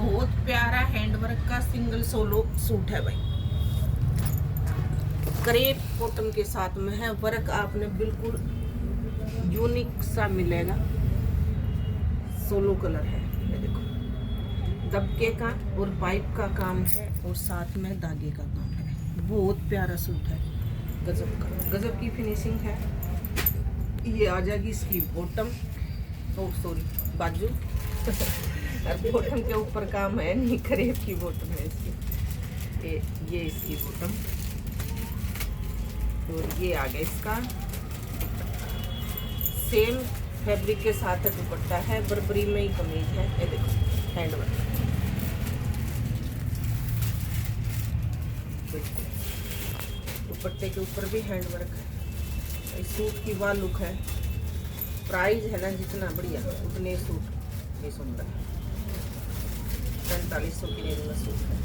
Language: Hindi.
बहुत प्यारा हैंडवर्क का सिंगल सोलो सूट है भाई। क्रेप कॉटन के साथ में है, वर्क आपने बिल्कुल यूनिक सा मिलेगा। सोलो कलर है, ये देखो दबके का और पाइप का काम है और साथ में धागे का काम है। बहुत प्यारा सूट है, गजब का, गजब की फिनिशिंग है। ये आ जाएगी इसकी बॉटम, ओ सॉरी बाजू बॉटम के ऊपर काम है नहीं, क्रेप की बॉटम है इसकी। ये इसकी बॉटम और ये आ गया इसका सेम फैब्रिक के साथ दुपट्टा है, बर्बरी में ही कमीज है। ये देखो हैंडवर्क, बिल्कुल दुपट्टे के ऊपर भी हैंडवर्क है। इस सूट की वाह लुक है। प्राइस है ना जितना बढ़िया उतने सूट ये सुंदर है। 4500 की रेंज में सूट है।